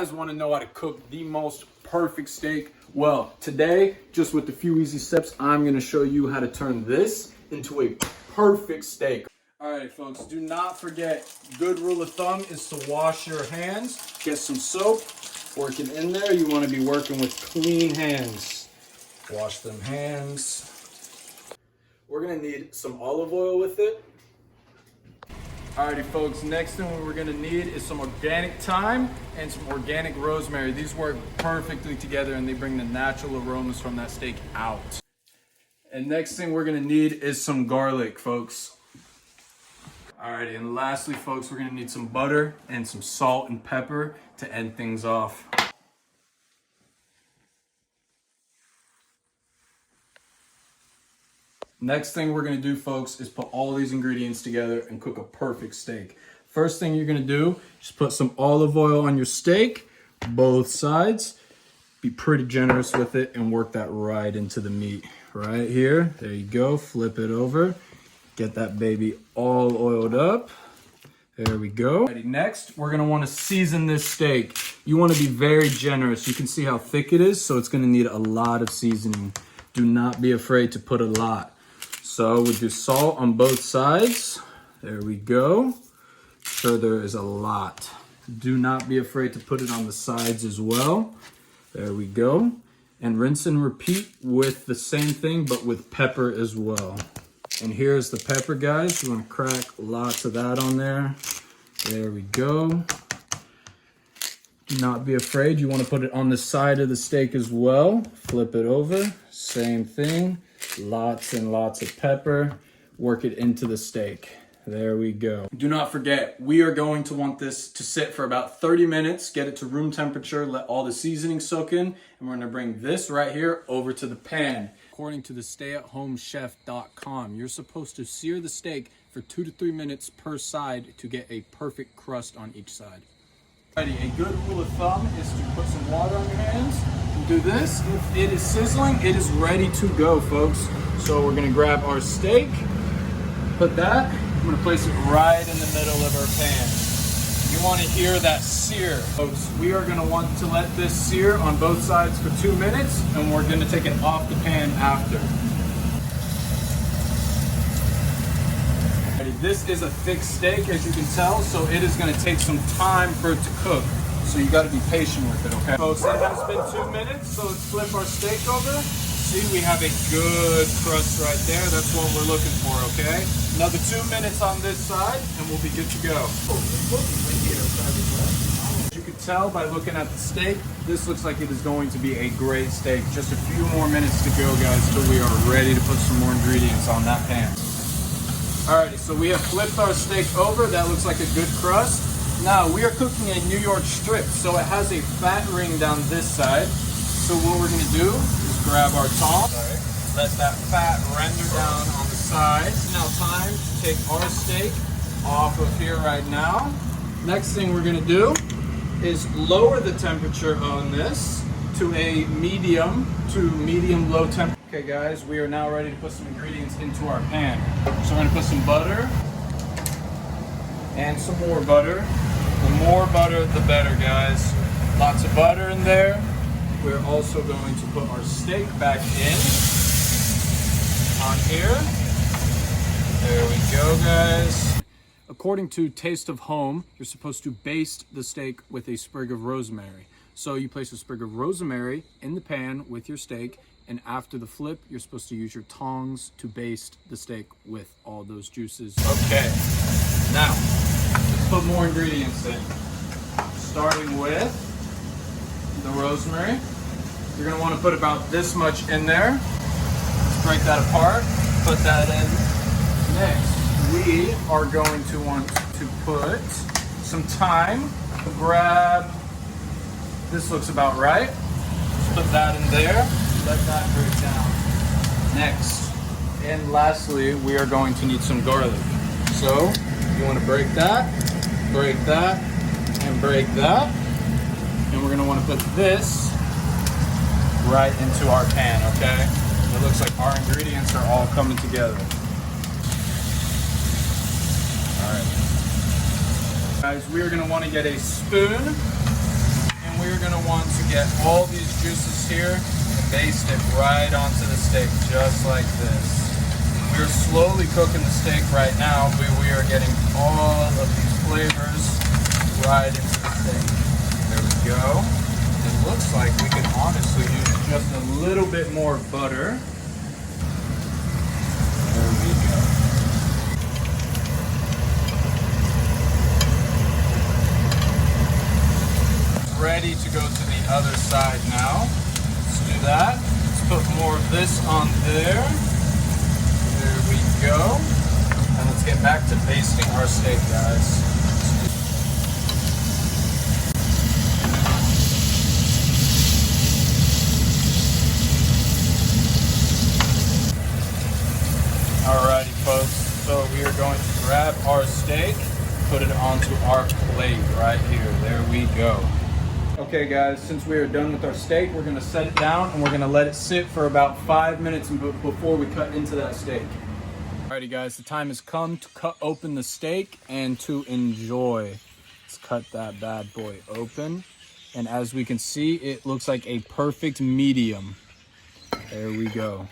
guys want to know how to cook the most perfect steak? Well, today, just with a few easy steps, I'm going to show you how to turn this into a perfect steak. All right, folks, do not forget, good rule of thumb is to wash your hands. Get some soap, working in there. You want to be working with clean hands. Wash them hands. We're going to need some olive oil with it. Alrighty folks, next thing we're gonna need is some organic thyme and some organic rosemary. These work perfectly together and they bring the natural aromas from that steak out. And next thing we're gonna need is some garlic, folks. Alrighty, and lastly folks, we're gonna need some butter and some salt and pepper to end things off. Next thing we're gonna do, folks, is put all these ingredients together and cook a perfect steak. First thing you're gonna do, just put some olive oil on your steak, both sides. Be pretty generous with it and work that right into the meat. Right here, there you go, flip it over. Get that baby all oiled up. There we go. Next, we're gonna wanna season this steak. You wanna be very generous. You can see how thick it is, so it's gonna need a lot of seasoning. Do not be afraid to put a lot. So we do salt on both sides. There we go. Sure, there is a lot. Do not be afraid to put it on the sides as well. There we go. And rinse and repeat with the same thing, but with pepper as well. And here's the pepper, guys. You want to crack lots of that on there. There we go. Do not be afraid. You want to put it on the side of the steak as well. Flip it over. Same thing. Lots and lots of pepper. Work it into the steak. There we go. Do not forget, we are going to want this to sit for about 30 minutes. Get it to room temperature. Let all the seasoning soak in. And we're going to bring this right here over to the pan. According to the stayatHomeChef.com, you're supposed to sear the steak for 2 to 3 minutes per side to get a perfect crust on each side. Alrighty, a good rule of thumb is to put some water on your hands and do this. If it is sizzling, it is ready to go, folks. So we're gonna grab our steak, put that, I'm gonna place it right in the middle of our pan. You wanna hear that sear. Folks, we are gonna want to let this sear on both sides for 2 minutes, and we're gonna take it off the pan after. This is a thick steak, as you can tell, so it is going to take some time for it to cook. So you got to be patient with it, okay? Folks, it has been 2 minutes, so let's flip our steak over. See, we have a good crust right there. That's what we're looking for, okay? Another 2 minutes on this side, and we'll be good to go. As you can tell by looking at the steak, this looks like it is going to be a great steak. Just a few more minutes to go, guys, till we are ready to put some more ingredients on that pan. Alrighty, so we have flipped our steak over. That looks like a good crust. Now, we are cooking a New York strip, so it has a fat ring down this side. So what we're gonna do is grab our tongs, let that fat render down on the sides. Now time to take our steak off of here right now. Next thing we're gonna do is lower the temperature on this to a medium low temperature. Okay guys, we are now ready to put some ingredients into our pan. So we're gonna put some butter and some more butter. The more butter, the better, guys. Lots of butter in there. We're also going to put our steak back in on here. There we go, guys. According to Taste of Home, you're supposed to baste the steak with a sprig of rosemary. So you place a sprig of rosemary in the pan with your steak, and after the flip, you're supposed to use your tongs to baste the steak with all those juices. Okay, now, let's put more ingredients in. Starting with the rosemary. You're gonna wanna put about this much in there. Let's break that apart, put that in. Next, we are going to want to put some thyme. Grab, this looks about right. Let's put that in there. Let that break down. Next, and lastly, we are going to need some garlic. So, you want to break that, and break that. And we're going to want to put this right into our pan, okay? It looks like our ingredients are all coming together. All right. Guys, we are going to want to get a spoon, and get all these juices here and baste it right onto the steak, just like this. We're slowly cooking the steak right now, but we are getting all of these flavors right into the steak. There we go. It looks like we can honestly use just a little bit more butter. There we go. Ready to go to the other side now. Let's do that. Let's put more of this on there. There we go. And let's get back to basting our steak, guys. Alrighty, folks. So we are going to grab our steak, put it onto our plate right here. There we go. Okay guys, since we are done with our steak, we're gonna set it down and we're gonna let it sit for about 5 minutes before we cut into that steak. Alrighty guys, the time has come to cut open the steak and to enjoy. Let's cut that bad boy open. And as we can see, it looks like a perfect medium. There we go.